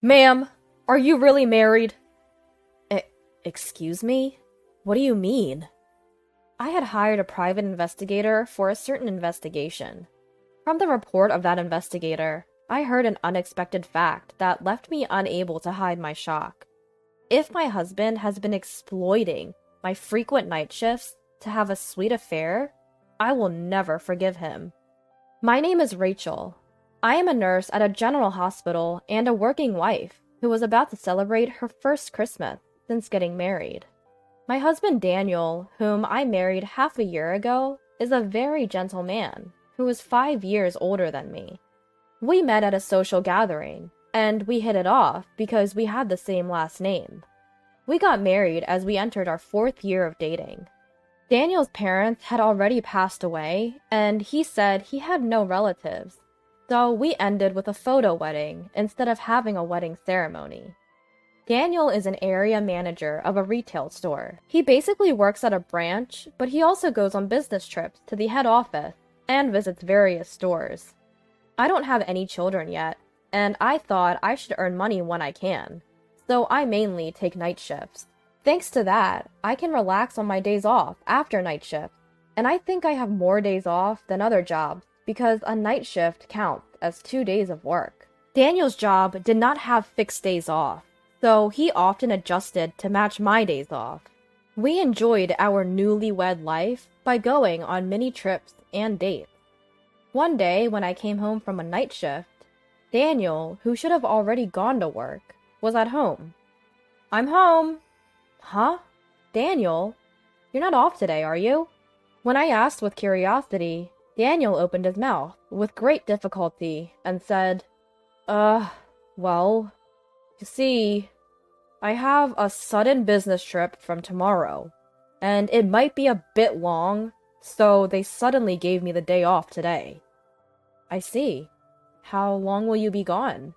Ma'am, are you really married? E- Excuse me? What do you mean? I had hired a private investigator for a certain investigation. From the report of that investigator, I heard an unexpected fact that left me unable to hide my shock. If my husband has been exploiting my frequent night shifts to have a sweet affair, I will never forgive him. My name is Rachel. I am a nurse at a general hospital and a working wife who was about to celebrate her first Christmas since getting married. My husband Daniel, whom I married half a year ago, is a very gentle man who is 5 years older than me. We met at a social gathering, and we hit it off because we had the same last name. We got married as we entered our 4th year of dating. Daniel's parents had already passed away, and he said he had no relatives, so we ended with a photo wedding instead of having a wedding ceremony. Daniel is an area manager of a retail store. He basically works at a branch, but he also goes on business trips to the head office and visits various stores. I don't have any children yet, and I thought I should earn money when I can, so I mainly take night shifts. Thanks to that, I can relax on my days off after night shift, and I think I have more days off than other jobs because a night shift counts as 2 days of work. Daniel's job did not have fixed days off, so he often adjusted to match my days off. We enjoyed our newlywed life by going on many trips and dates. One day when I came home from a night shift, Daniel, who should have already gone to work, was at home. "I'm home." "Huh? Daniel? You're not off today, are you?" When I asked with curiosity, Daniel opened his mouth with great difficulty and said, well, you see, I have a sudden business trip from tomorrow, and it might be a bit long, so they suddenly gave me the day off today." "I see. How long will you be gone?"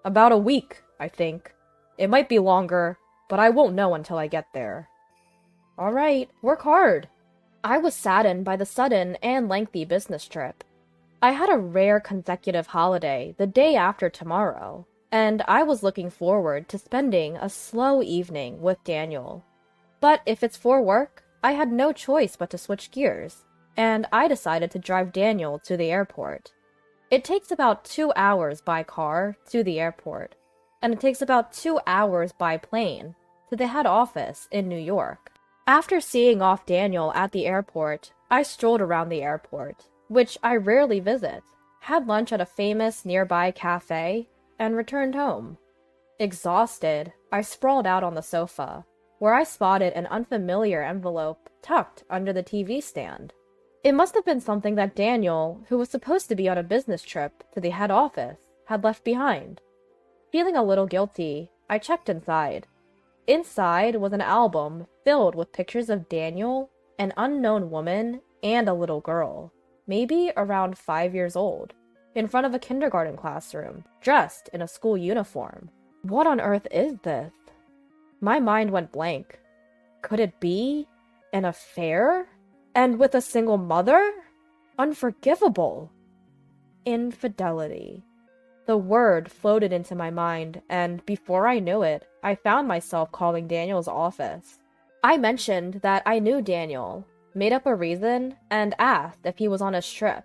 "About a week, I think. It might be longer, but I won't know until I get there." "All right, work hard." I was saddened by the sudden and lengthy business trip. I had a rare consecutive holiday the day after tomorrow, and I was looking forward to spending a slow evening with Daniel. But if it's for work, I had no choice but to switch gears, and I decided to drive Daniel to the airport. It takes about 2 hours by car to the airport, and it takes about 2 hours by plane to the head office in New York. After seeing off Daniel at the airport, I strolled around the airport, which I rarely visit, had lunch at a famous nearby cafe, and returned home. Exhausted, I sprawled out on the sofa, where I spotted an unfamiliar envelope tucked under the TV stand. It must have been something that Daniel, who was supposed to be on a business trip to the head office, had left behind. Feeling a little guilty, I checked inside. Inside was an album filled with pictures of Daniel, an unknown woman, and a little girl, maybe around 5 years old, in front of a kindergarten classroom, dressed in a school uniform. What on earth is this? My mind went blank. Could it be an affair? And with a single mother? Unforgivable. Infidelity. The word floated into my mind, and before I knew it, I found myself calling Daniel's office. I mentioned that I knew Daniel, made up a reason, and asked if he was on his trip.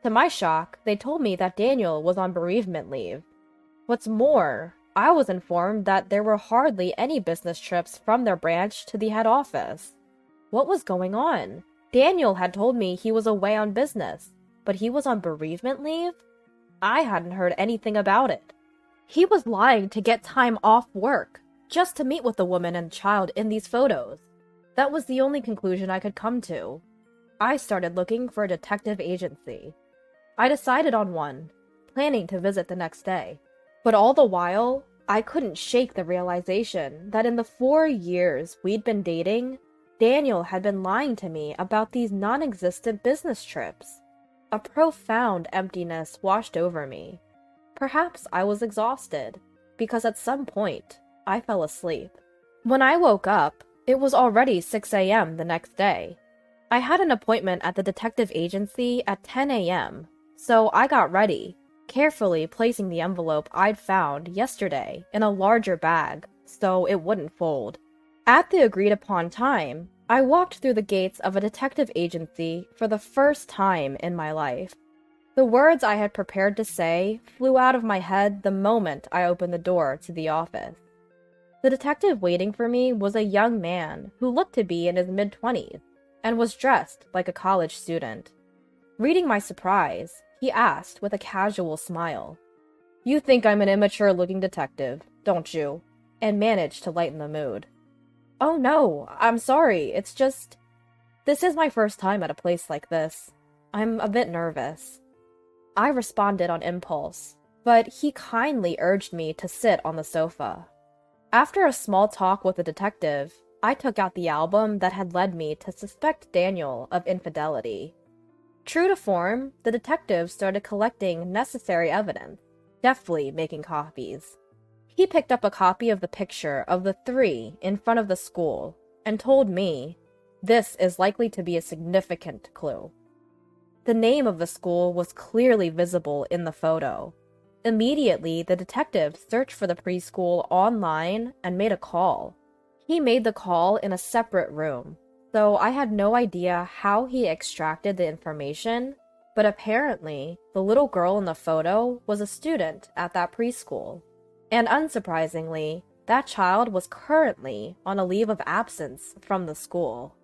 To my shock, they told me that Daniel was on bereavement leave. What's more, I was informed that there were hardly any business trips from their branch to the head office. What was going on? Daniel had told me he was away on business, but he was on bereavement leave? I hadn't heard anything about it. He was lying to get time off work, just to meet with the woman and child in these photos. That was the only conclusion I could come to. I started looking for a detective agency. I decided on one, planning to visit the next day. But all the while, I couldn't shake the realization that in the 4 years we'd been dating, Daniel had been lying to me about these non-existent business trips. A profound emptiness washed over me. Perhaps I was exhausted, because at some point, I fell asleep. When I woke up, it was already 6 a.m. the next day. I had an appointment at the detective agency at 10 a.m., so I got ready, carefully placing the envelope I'd found yesterday in a larger bag so it wouldn't fold. At the agreed-upon time, I walked through the gates of a detective agency for the first time in my life. The words I had prepared to say flew out of my head the moment I opened the door to the office. The detective waiting for me was a young man who looked to be in his mid-20s and was dressed like a college student. Reading my surprise, he asked with a casual smile, "You think I'm an immature-looking detective, don't you?" and managed to lighten the mood. "Oh no, I'm sorry, it's just... This is my first time at a place like this. I'm a bit nervous." I responded on impulse, but he kindly urged me to sit on the sofa. After a small talk with the detective, I took out the album that had led me to suspect Daniel of infidelity. True to form, the detective started collecting necessary evidence, deftly making copies. He picked up a copy of the picture of the three in front of the school and told me, "This is likely to be a significant clue." The name of the school was clearly visible in the photo. Immediately, the detective searched for the preschool online and made a call. He made the call in a separate room, so I had no idea how he extracted the information, but apparently, the little girl in the photo was a student at that preschool. And unsurprisingly, that child was currently on a leave of absence from the school.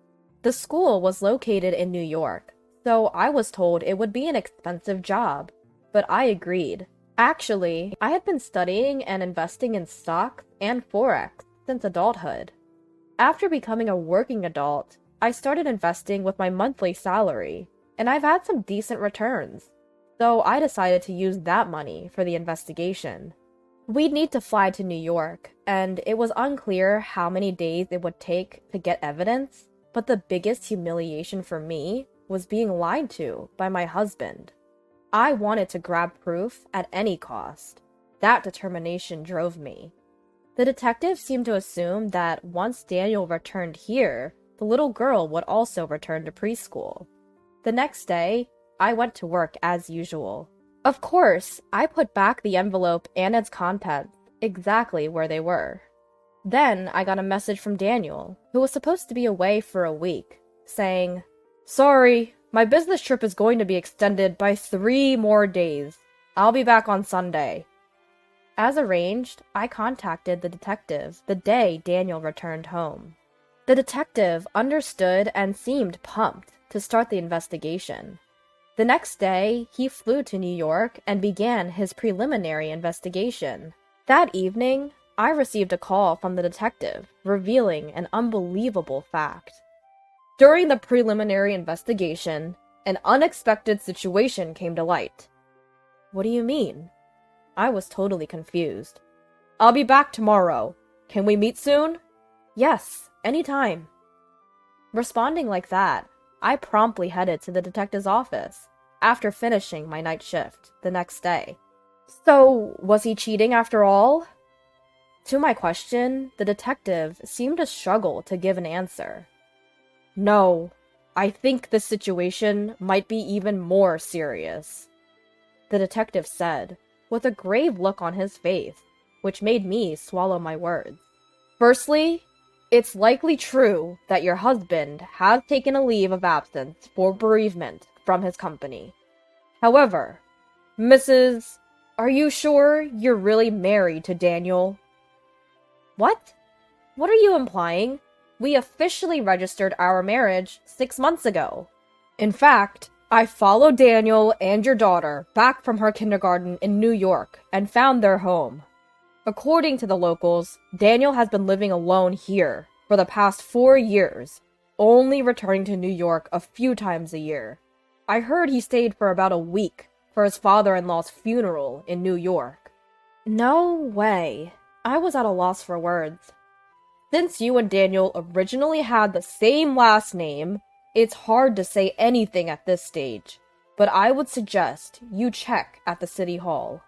The school was located in New York, so I was told it would be an expensive job, but I agreed. Actually, I had been studying and investing in stocks and Forex since adulthood. After becoming a working adult, I started investing with my monthly salary, and I've had some decent returns, so I decided to use that money for the investigation. We'd need to fly to New York, and it was unclear how many days it would take to get evidence, but the biggest humiliation for me was being lied to by my husband. I wanted to grab proof at any cost. That determination drove me. The detective seemed to assume that once Daniel returned here, the little girl would also return to preschool. The next day, I went to work as usual. Of course, I put back the envelope and its contents exactly where they were. Then I got a message from Daniel, who was supposed to be away for a week, saying, "Sorry, my business trip is going to be extended by 3 more days. I'll be back on Sunday." As arranged, I contacted the detective the day Daniel returned home. The detective understood and seemed pumped to start the investigation. The next day, he flew to New York and began his preliminary investigation. That evening, I received a call from the detective revealing an unbelievable fact. During the preliminary investigation, an unexpected situation came to light. What do you mean? I was totally confused. I'll be back tomorrow. Can we meet soon? Yes, anytime. Responding like that, I promptly headed to the detective's office after finishing my night shift the next day. So, was he cheating after all? To my question, the detective seemed to struggle to give an answer. No, I think this situation might be even more serious, the detective said, with a grave look on his face, which made me swallow my words. Firstly, it's likely true that your husband has taken a leave of absence for bereavement from his company. However, Mrs., are you sure you're really married to Daniel? What? What are you implying? We officially registered our marriage 6 months ago. In fact, I followed Daniel and your daughter back from her kindergarten in New York and found their home. According to the locals, Daniel has been living alone here for the past 4 years, only returning to New York a few times a year. I heard he stayed for about a week for his father-in-law's funeral in New York. No way. I was at a loss for words. Since you and Daniel originally had the same last name, it's hard to say anything at this stage, but I would suggest you check at the city hall.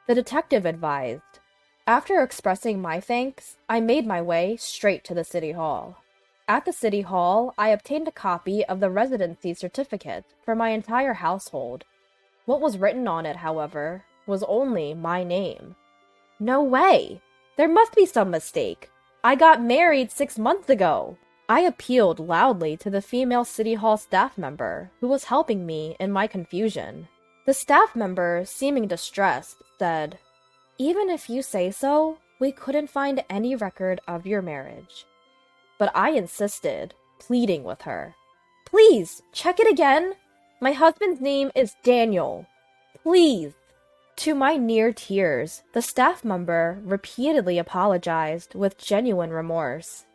The detective advised. After expressing my thanks, I made my way straight to the city hall. At the city hall, I obtained a copy of the residency certificate for my entire household. What was written on it, however, was only my name. No way! There must be some mistake. I got married 6 months ago. I appealed loudly to the female City Hall staff member who was helping me in my confusion. The staff member, seeming distressed, said, "Even if you say so, we couldn't find any record of your marriage." But I insisted, pleading with her. "Please, check it again. My husband's name is Daniel. Please." To my near tears, the staff member repeatedly apologized with genuine remorse.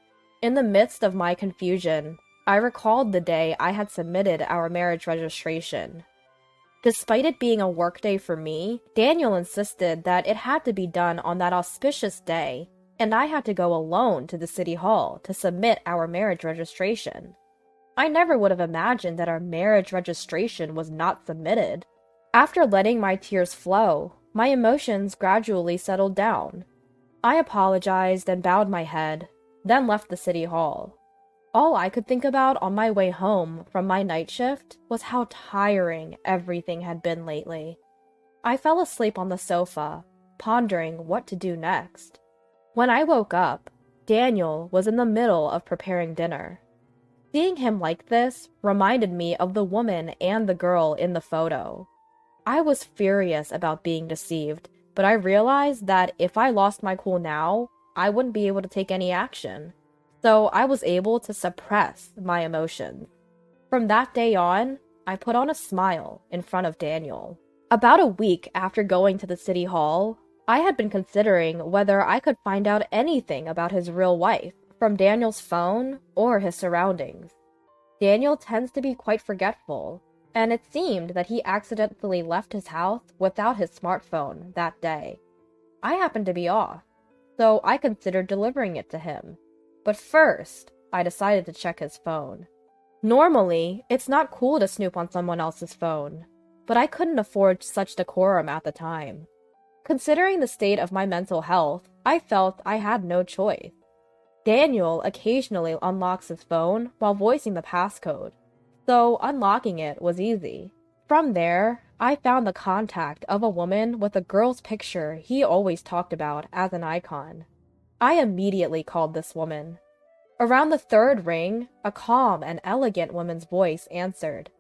In the midst of my confusion, I recalled the day I had submitted our marriage registration. Despite it being a workday for me, Daniel insisted that it had to be done on that auspicious day, and I had to go alone to the city hall to submit our marriage registration. I never would have imagined that our marriage registration was not submitted. After letting my tears flow, my emotions gradually settled down. I apologized and bowed my head, then left the city hall. All I could think about on my way home from my night shift was how tiring everything had been lately. I fell asleep on the sofa, pondering what to do next. When I woke up, Daniel was in the middle of preparing dinner. Seeing him like this reminded me of the woman and the girl in the photo. I was furious about being deceived, but I realized that if I lost my cool now, I wouldn't be able to take any action. So I was able to suppress my emotions. From that day on, I put on a smile in front of Daniel. About a week after going to the city hall, I had been considering whether I could find out anything about his real wife from Daniel's phone or his surroundings. Daniel tends to be quite forgetful, and it seemed that he accidentally left his house without his smartphone that day. I happened to be off, so I considered delivering it to him. But first, I decided to check his phone. Normally, it's not cool to snoop on someone else's phone, but I couldn't afford such decorum at the time. Considering the state of my mental health, I felt I had no choice. Daniel occasionally unlocks his phone while voicing the passcode, so unlocking it was easy. From there, I found the contact of a woman with a girl's picture he always talked about as an icon. I immediately called this woman. Around the third ring, a calm and elegant woman's voice answered.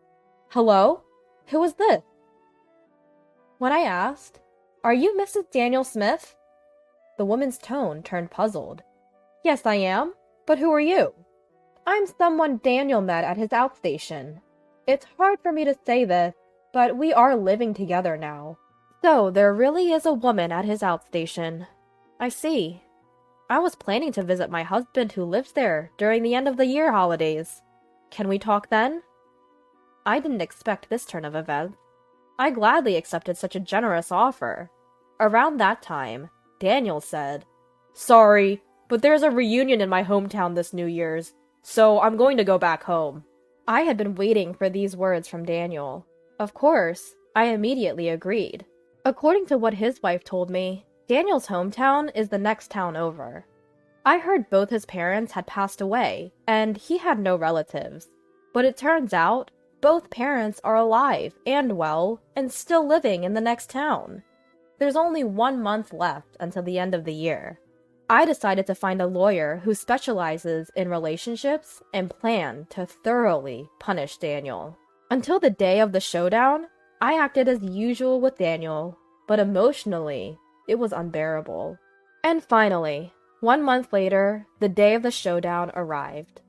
"Hello? Who is this?" When I asked, "Are you Mrs. Daniel Smith?" the woman's tone turned puzzled. "Yes, I am. But who are you?" "I'm someone Daniel met at his outstation. It's hard for me to say this, but we are living together now." "So there really is a woman at his outstation. I see. I was planning to visit my husband who lives there during the end of the year holidays. Can we talk then?" I didn't expect this turn of events. I gladly accepted such a generous offer. Around that time, Daniel said, "Sorry, but there's a reunion in my hometown this New Year's, so I'm going to go back home." I had been waiting for these words from Daniel. Of course, I immediately agreed. According to what his wife told me, Daniel's hometown is the next town over. I heard both his parents had passed away, and he had no relatives. But it turns out, both parents are alive and well, and still living in the next town. There's only 1 month left until the end of the year. I decided to find a lawyer who specializes in relationships and planned to thoroughly punish Daniel. Until the day of the showdown, I acted as usual with Daniel, but emotionally, it was unbearable. And finally, 1 month later, the day of the showdown arrived.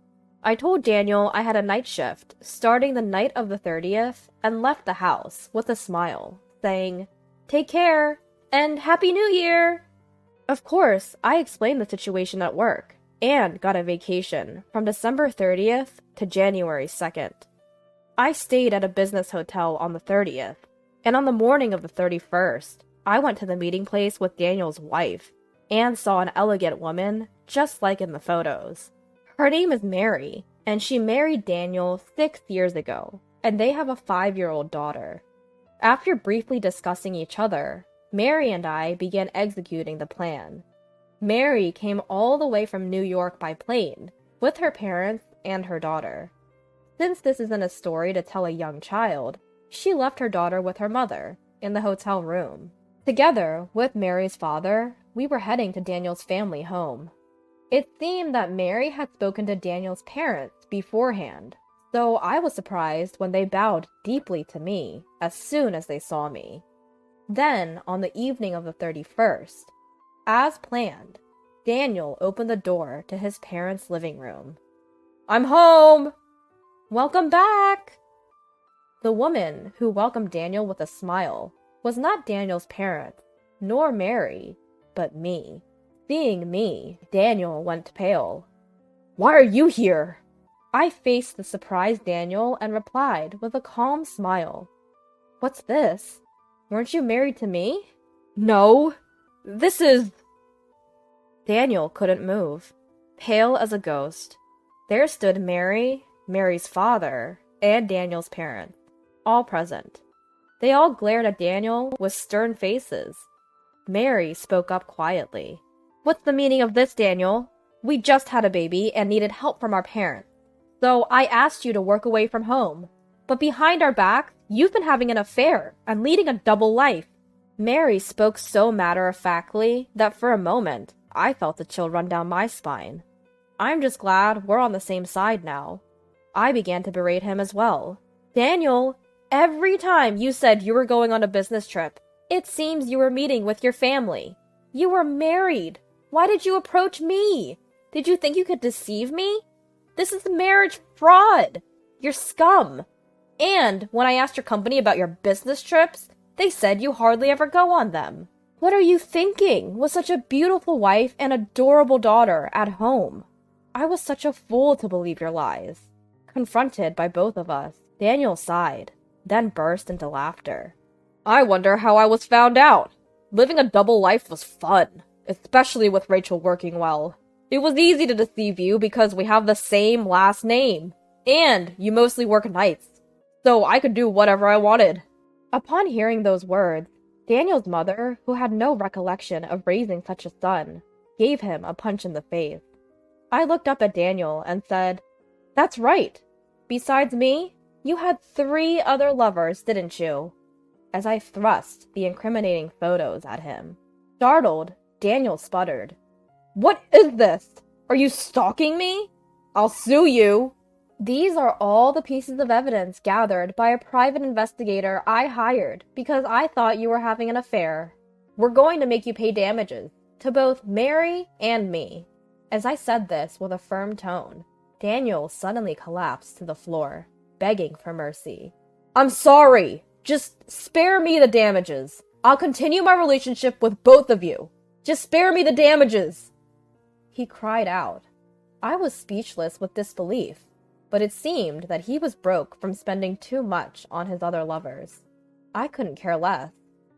I told Daniel I had a night shift starting the night of the 30th and left the house with a smile, saying, "Take care, and Happy New Year!" Of course, I explained the situation at work, and got a vacation from December 30th to January 2nd. I stayed at a business hotel on the 30th, and on the morning of the 31st, I went to the meeting place with Daniel's wife, and saw an elegant woman, just like in the photos. Her name is Mary, and she married Daniel 6 years ago, and they have a 5-year-old daughter. After briefly discussing each other, Mary and I began executing the plan. Mary came all the way from New York by plane, with her parents and her daughter. Since this isn't a story to tell a young child, She left her daughter with her mother in the hotel room. Together with Mary's father, we were heading to Daniel's family home. It seemed that Mary had spoken to Daniel's parents beforehand, so I was surprised when they bowed deeply to me as soon as they saw me. Then, on the evening of the 31st, as planned, Daniel opened the door to his parents' living room. "I'm home!" "Welcome back!" The woman who welcomed Daniel with a smile was not Daniel's parents, nor Mary, but me. Seeing me, Daniel went pale. "Why are you here?" I faced the surprised Daniel and replied with a calm smile. "What's this? Weren't you married to me?" "No, this is..." Daniel couldn't move, pale as a ghost. There stood Mary, Mary's father, and Daniel's parents, all present. They all glared at Daniel with stern faces. Mary spoke up quietly. "What's the meaning of this, Daniel? We just had a baby and needed help from our parents. So I asked you to work away from home. But behind our backs, you've been having an affair and leading a double life." Mary spoke so matter-of-factly that for a moment, I felt a chill run down my spine. "I'm just glad we're on the same side now." I began to berate him as well. "Daniel, every time you said you were going on a business trip, it seems you were meeting with your family. You were married. Why did you approach me? Did you think you could deceive me? This is marriage fraud. You're scum. And when I asked your company about your business trips, they said you hardly ever go on them. What are you thinking with such a beautiful wife and adorable daughter at home?" I was such a fool to believe your lies. Confronted by both of us, Daniel sighed, then burst into laughter. "I wonder how I was found out. Living a double life was fun, especially with Rachel working well. It was easy to deceive you because we have the same last name, and you mostly work nights, so I could do whatever I wanted." Upon hearing those words, Daniel's mother, who had no recollection of raising such a son, gave him a punch in the face. I looked up at Daniel and said, "That's right. Besides me, you had 3 other lovers, didn't you?" As I thrust the incriminating photos at him. Startled, Daniel sputtered. "What is this? Are you stalking me? I'll sue you." These are all the pieces of evidence gathered by a private investigator I hired because I thought you were having an affair. We're going to make you pay damages to both Mary and me. As I said this with a firm tone, Daniel suddenly collapsed to the floor, begging for mercy. "I'm sorry. Just spare me the damages. I'll continue my relationship with both of you. Just spare me the damages." He cried out. I was speechless with disbelief, but it seemed that he was broke from spending too much on his other lovers. I couldn't care less.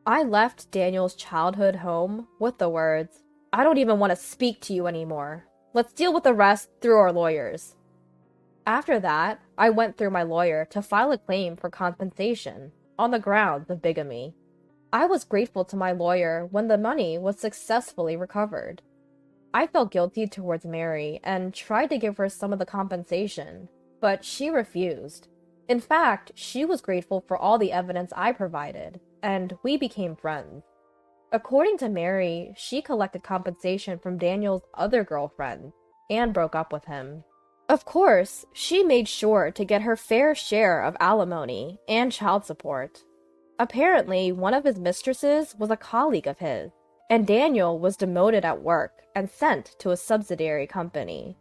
I left Daniel's childhood home with the words, "I don't even want to speak to you anymore. Let's deal with the rest through our lawyers." After that, I went through my lawyer to file a claim for compensation on the grounds of bigamy. I was grateful to my lawyer when the money was successfully recovered. I felt guilty towards Mary and tried to give her some of the compensation, but she refused. In fact, she was grateful for all the evidence I provided, and we became friends. According to Mary, she collected compensation from Daniel's other girlfriend and broke up with him. Of course, she made sure to get her fair share of alimony and child support. Apparently, one of his mistresses was a colleague of his, and Daniel was demoted at work and sent to a subsidiary company.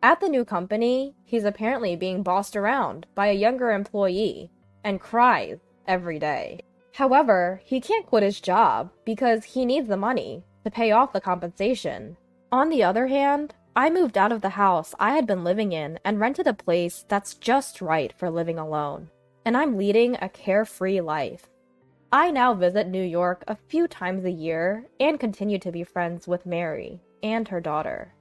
At the new company, he's apparently being bossed around by a younger employee and cries every day. However, he can't quit his job because he needs the money to pay off the compensation. On the other hand, I moved out of the house I had been living in and rented a place that's just right for living alone, and I'm leading a carefree life. I now visit New York a few times a year and continue to be friends with Mary and her daughter.